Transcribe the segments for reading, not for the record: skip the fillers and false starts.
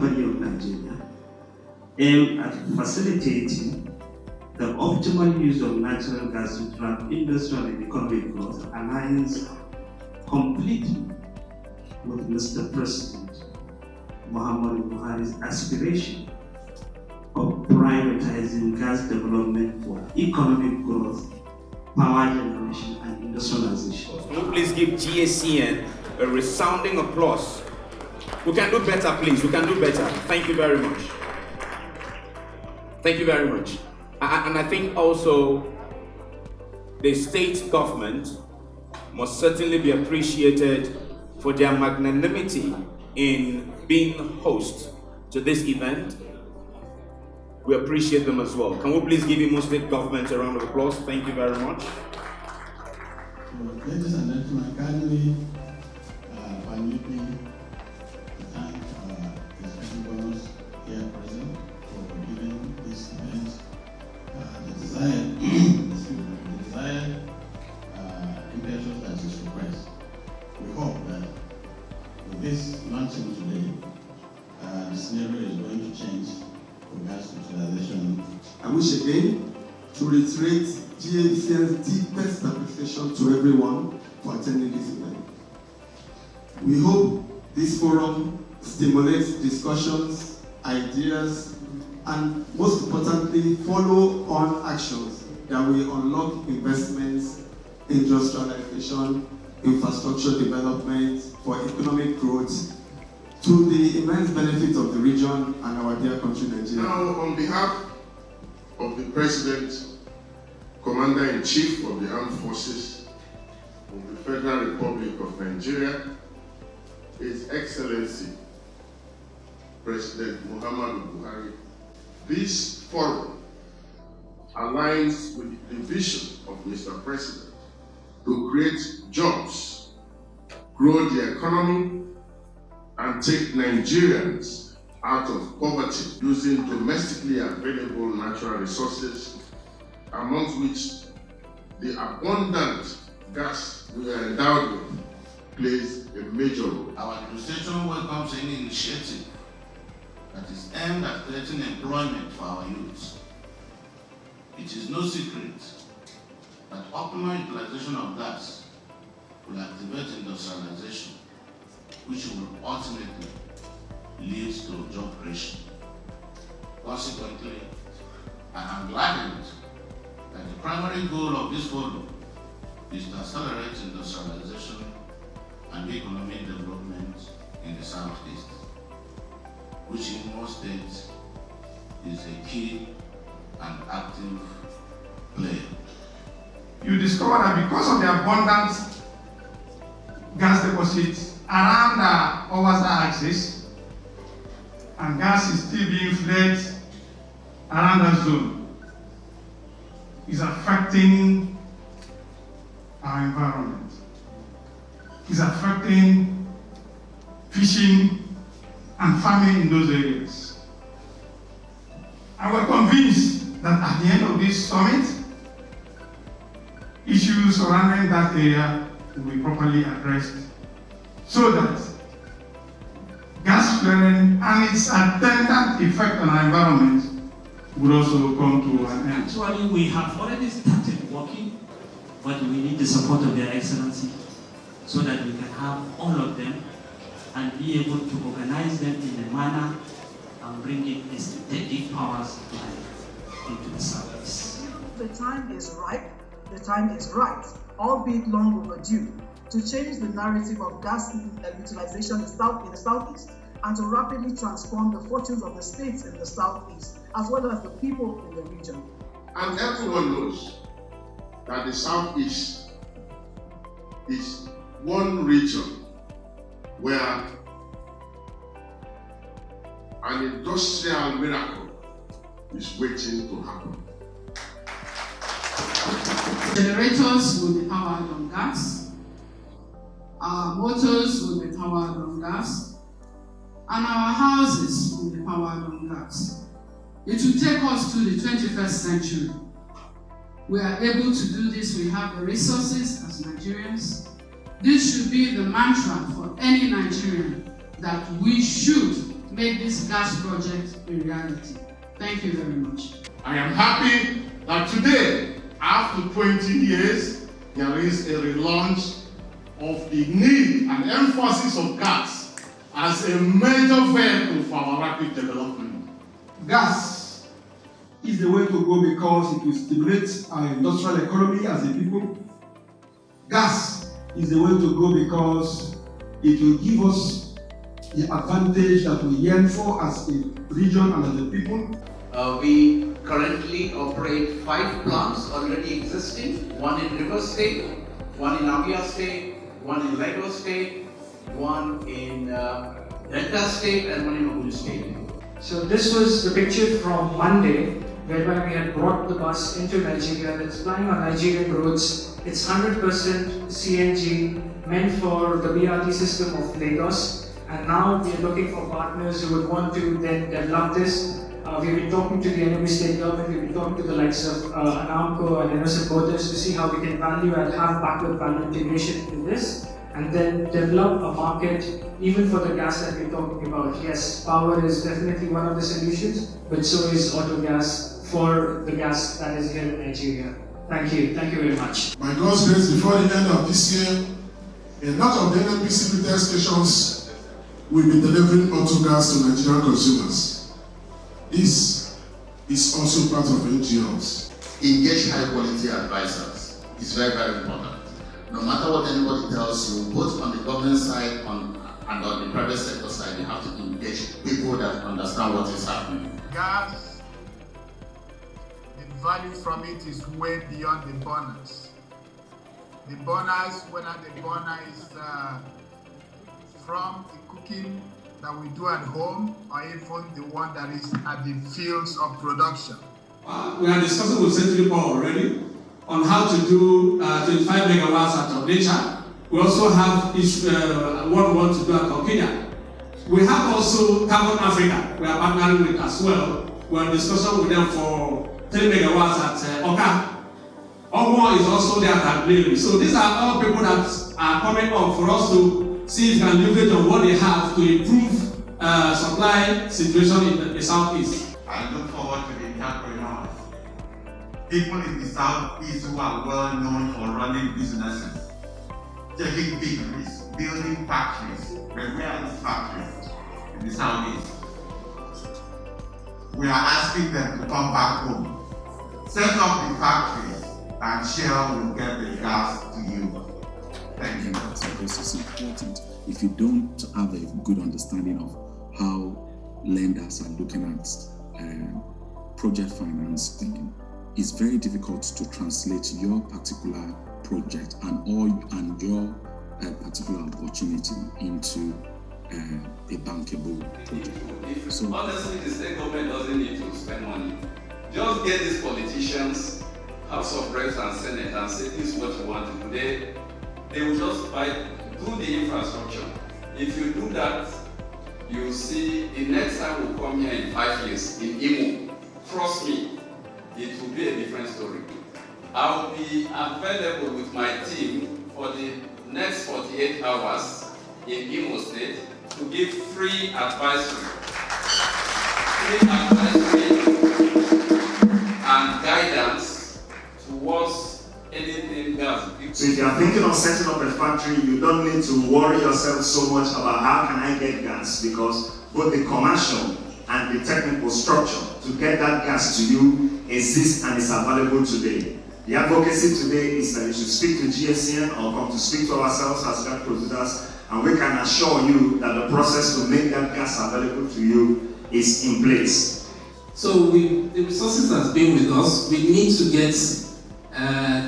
Company of Nigeria, aimed at facilitating the optimal use of natural gas to drive industrial and economic growth, aligns completely with Mr. President Muhammadu Buhari's aspiration of privatizing gas development for economic growth, power generation, and industrialization. Can you please give GACN a resounding applause? We can do better, please. We can do better. Thank you very much. Thank you very much. And I think also the state government must certainly be appreciated for their magnanimity in being host to this event. We appreciate them as well. Can we please give Imo State government a round of applause? Thank you very much. Ladies and gentlemen, kindly permit me to thank the special governors here present for giving this event the desired impetus that is requested. We hope that with this launching today, the scenario is going to change for gas utilization. I wish again to reiterate GACN's deepest appreciation to everyone for attending this event. We hope this forum stimulates discussions, ideas, and most importantly, follow-on actions that will unlock investments, industrialization, infrastructure development for economic growth to the immense benefit of the region and our dear country, Nigeria. Now, on behalf of the President, Commander-in-Chief of the Armed Forces of the Federal Republic of Nigeria, His Excellency President Muhammadu Buhari, this forum aligns with the vision of Mr. President to create jobs, grow the economy, and take Nigerians out of poverty using domestically available natural resources, amongst which the abundant gas we are endowed with plays a major role. Our administration welcomes any initiative that is aimed at creating employment for our youth. It is no secret that optimal utilization of gas will activate industrialization, which will ultimately lead to job creation. Consequently, I am gladdened that the primary goal of this forum is to accelerate industrialization and economic development in the Southeast, which in most states is a key and active player. You discover that because of the abundant gas deposits around the Owasa axis, and gas is still being flared around that zone, is affecting our environment. It's affecting fishing and farming in those areas. And we're convinced that at the end of this summit, issues surrounding that area will be properly addressed so that gas flaring and its attendant effect on our environment would also come to an end. Actually, we have already started working, but we need the support of Their Excellency so that we can have all of them and be able to organize them in a manner and bring in executive powers into the service. The time is ripe, the time is right, albeit long overdue, to change the narrative of gas utilization in the Southeast and to rapidly transform the fortunes of the states in the Southeast, as well as the people in the region. And everyone knows that the Southeast is one region where an industrial miracle is waiting to happen. Generators will be powered on gas, our motors will be powered on gas, and our houses will be powered on gas. It will take us to the 21st century. We are able to do this, we have the resources as Nigerians. This should be the mantra for any Nigerian, that we should make make this gas project a reality. Thank you very much. I am happy that today, after 20 years, there is a relaunch of the need and emphasis of gas as a major vehicle for our rapid development. Gas is the way to go because it will stimulate our industrial economy as a people. Gas is the way to go because it will give us the advantage that we yearn for as a region and as a people. We currently operate 5 plants already existing, one in River State, one in Abia State, one in Lagos State, one in Delta State, and one in Ogun State. So this was the picture from Monday, whereby we had brought the bus into Nigeria that's flying on Nigerian roads. It's 100% CNG, meant for the BRT system of Lagos. And now we are looking for partners who would want to then develop this. We've been talking to the Enugu State government, we've been talking to the likes of Anamco and Innocent Motors to see how we can value and have backward value integration in this, and then develop a market even for the gas that we're talking about. Yes, power is definitely one of the solutions, but so is auto gas for the gas that is here in Nigeria. Thank you very much. By God's grace, before the end of this year, a lot of the NNPC retail stations will be delivering auto gas to Nigerian consumers. This is also part of NGOs. Engage high quality advisors. It's very, very important. No matter what anybody tells you, both on the government side and on the private sector side, you have to engage people that understand what is happening. Gas, the value from it is way beyond the burners. The burners, whether the burner is from the cooking that we do at home, or even the one that is at the fields of production. We are discussing with Century Power already on how to do 25 megawatts at Onitsha. We also have what we want to do at Okija. We have also Carbon Africa, we are partnering with as well. We are in discussion with them for 10 megawatts at Oka. Omo is also there at Aggregation. So these are all people that are coming up for us to see if we can leverage on what they have to improve supply situation in the Southeast. I look forward to the entrepreneurs, people in the Southeast who are well known for running businesses, taking big risks, building factories. But where are these factories in the Southeast? We are asking them to come back home, set up the factories, and Shell will get the gas to you. Thank you. This is important. If you don't have a good understanding of how lenders are looking at project financing, it's very difficult to translate your particular project and your particular opportunity into a bankable project. So honestly, the state government doesn't need to spend money. Just get these politicians, House of Reps and Senate, and say this is what you want to do. They will just do the infrastructure. If you do that, you'll see the next time we'll come here in 5 years in Imo. Trust me, it will be a different story. I'll be available with my team for the next 48 hours in Imo State to give free advisory. And guidance towards anything gas. So if you are thinking of setting up a factory, you don't need to worry yourself so much about how can I get gas, because both the commercial and the technical structure to get that gas to you exists and is available today. The advocacy today is that you should speak to GACN or come to speak to ourselves as gas producers, and we can assure you that the process to make that gas available to you is in place. So the resources has been with us. We need to get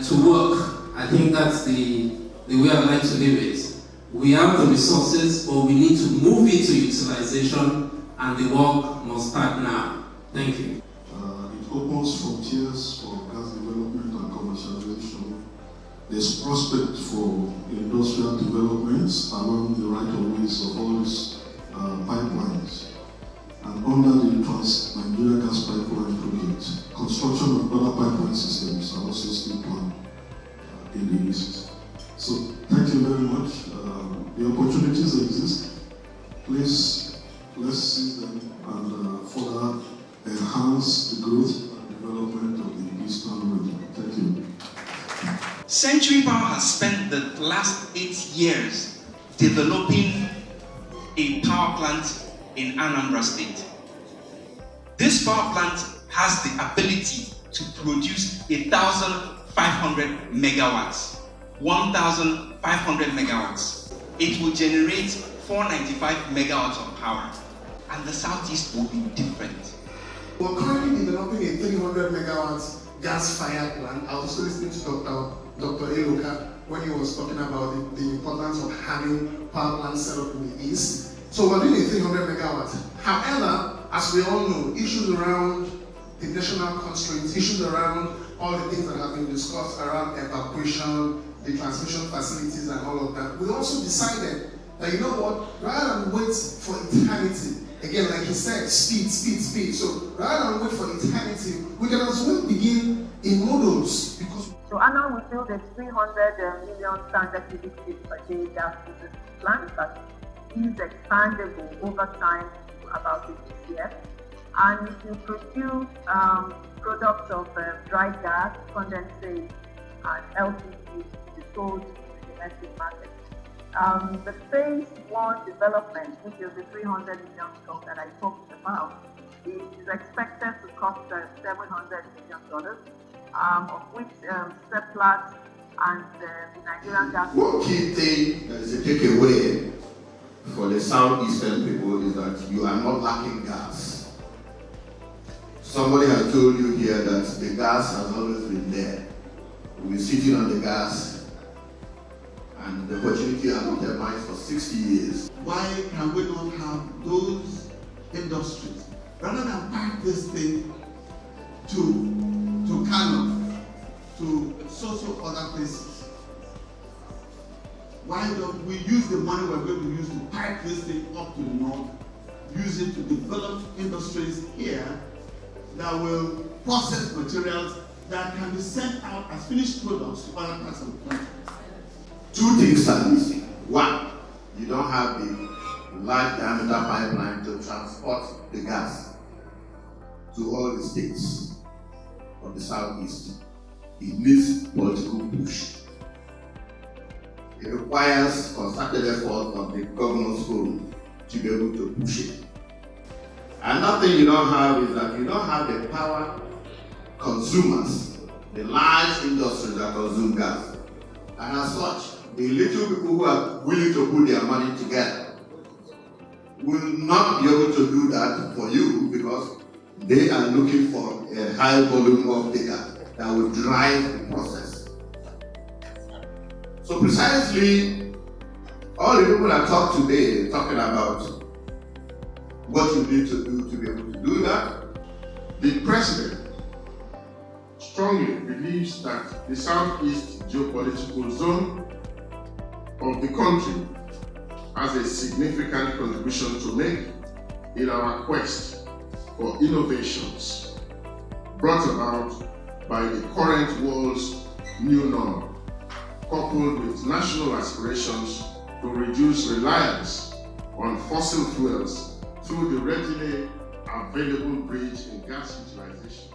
to work. I think that's the way I like to live it. We have the resources, but we need to move it to utilization, and the work must start now. Thank you. It opens frontiers for gas development and commercialization. There's prospect for industrial developments along the right-of-ways of all these pipelines. And under the Trans-Nigeria Gas Pipeline Project, construction of other pipeline systems are also still planned in the East. So thank you very much. The opportunities exist. Please, let's see use them and further enhance the growth and development of the Eastern region. Thank you. Century Power has spent the last 8 years developing a power plant in Anambra State. This power plant has the ability to produce 1,500 megawatts. 1,500 megawatts. It will generate 495 megawatts of power, and the Southeast will be different. We're currently developing a 300 megawatts gas-fired plant. I was also listening to Dr. Eloka when he was talking about the importance of having power plants set up in the East. So we're doing a 300 megawatts. However, as we all know, issues around the national constraints, issues around all the things that have been discussed around evacuation, the transmission facilities and all of that, we also decided that, you know what, rather than wait for eternity, again, like he said, speed. So rather than wait for eternity, we can as well begin in modules. So Anna, we feel there's 300 million standard cubic feet per day gas processing plant that is expandable over time to about 50 years. And it will produce products of dry gas, condensate, and LPG to be sold in the domestic market. The phase 1 development, which is the 300 million stock that I talked about, is expected to cost $700 million, of which Seplat and the Nigerian gas. One key thing that is a takeaway for the Southeastern people is that you are not lacking gas. Somebody has told you here that the gas has always been there. We've been sitting on the gas, and the opportunity has been determined for 60 years. Why can we not have those industries, rather than pack this thing to Kano, to so other places? Why don't we use the money we're going to use to pipe this thing up to the north, use it to develop industries here that will process materials that can be sent out as finished products to other parts of the country? Two things are missing. One, you don't have the large diameter pipeline to transport the gas to all the states of the Southeast. It needs political push. It requires concerted effort of the governor's home to be able to push it. Another thing you don't have is that you don't have the power consumers, the large industries that consume gas. And as such, the little people who are willing to put their money together will not be able to do that for you, because they are looking for a high volume of data that will drive the process. So precisely, all the people that talk today, talking about what you need to do to be able to do that. The president strongly believes that the Southeast geopolitical zone of the country has a significant contribution to make in our quest for innovations brought about by the current world's new normal, coupled with national aspirations to reduce reliance on fossil fuels through the readily available bridge in gas utilization.